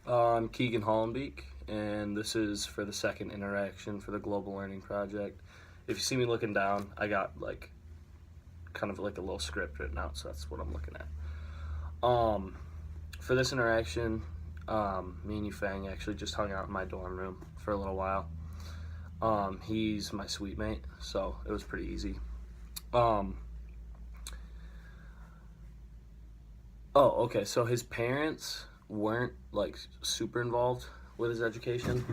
I'm Keegan Hollenbeek, and this is for the second interaction for the Global Learning Project. If you see me looking down, I got like kind of like a little script written out, so that's what I'm looking at. For this interaction, me and Yufeng actually just hung out in my dorm room for a little while. He's my suite mate, so it was pretty easy. Um, okay, so his parents weren't like super involved with his education,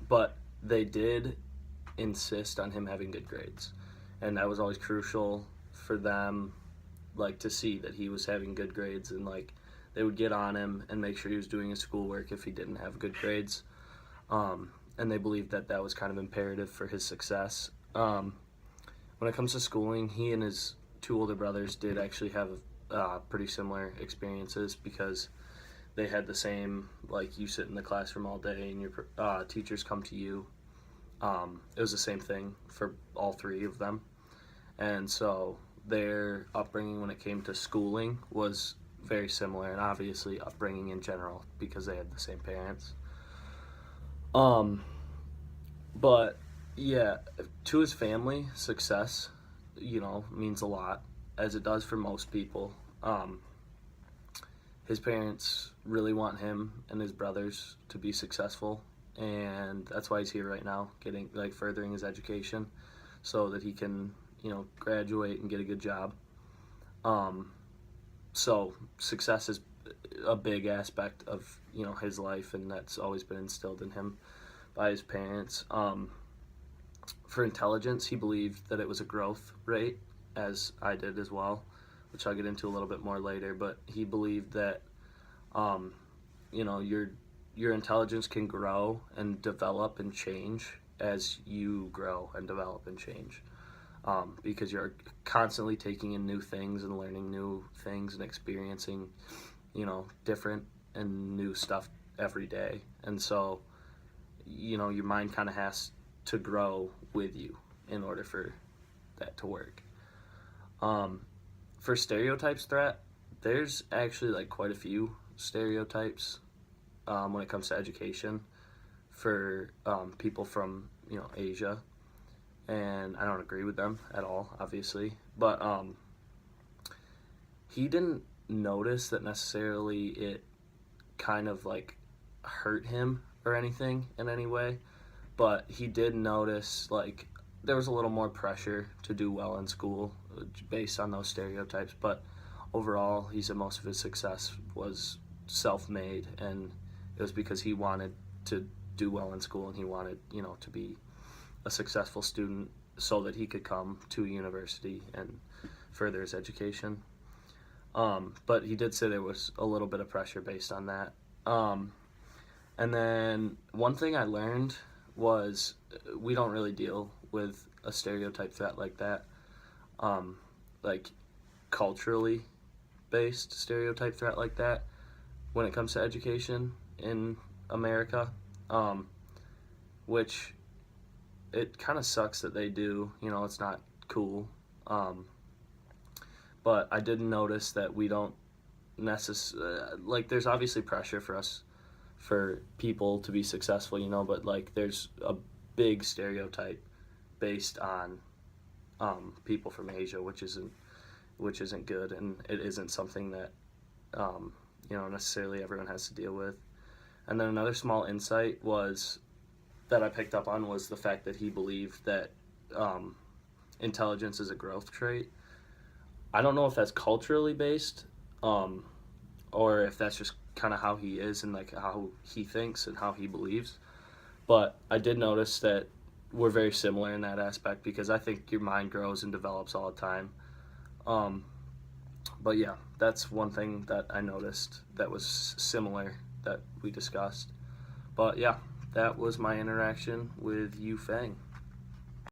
but they did insist on him having good grades, and that was always crucial for them, like to see that he was having good grades, and like they would get on him and make sure he was doing his schoolwork if he didn't have good grades, and they believed that that was kind of imperative for his success. When it comes to schooling, he and his two older brothers did actually have pretty similar experiences because they had the same, like, you sit in the classroom all day and your teachers come to you. It was the same thing for all three of them. And so their upbringing when it came to schooling was very similar, and obviously upbringing in general because they had the same parents. Um, but yeah, to his family, success, means a lot, as it does for most people. His parents really want him and his brothers to be successful, and that's why he's here right now, getting like furthering his education, so that he can graduate and get a good job. Um, so success is a big aspect of his life, and that's always been instilled in him by his parents. For intelligence, he believed that it was a growth rate, as I did as well, which I'll get into a little bit more later. But he believed that um, your intelligence can grow and develop and change as you grow and develop and change, because you're constantly taking in new things and learning new things and experiencing different and new stuff every day. And so your mind kind of has to grow with you in order for that to work. For stereotypes threat, there's actually like quite a few stereotypes when it comes to education for people from Asia, and I don't agree with them at all, obviously. But he didn't notice that necessarily it kind of like hurt him or anything in any way, but he did notice like there was a little more pressure to do well in school based on those stereotypes. But overall, he said most of his success was self-made, and it was because he wanted to do well in school, and he wanted to be a successful student so that he could come to university and further his education. But he did say there was a little bit of pressure based on that. And then one thing I learned was we don't really deal with a stereotype threat like that, like culturally based stereotype threat like that when it comes to education in America, which it kind of sucks that they do. It's not cool. But I did notice that we don't like there's obviously pressure for us, for people to be successful, but like there's a big stereotype based on people from Asia, which isn't good, and it isn't something that necessarily everyone has to deal with. And then another small insight was that I picked up on was the fact that he believed that intelligence is a growth trait. I don't know if that's culturally based, or if that's just kind of how he is and like how he thinks and how he believes. But I did notice that we're very similar in that aspect, because I think your mind grows and develops all the time. But yeah, that's one thing that I noticed that was similar that we discussed. But yeah, that was my interaction with Yufeng.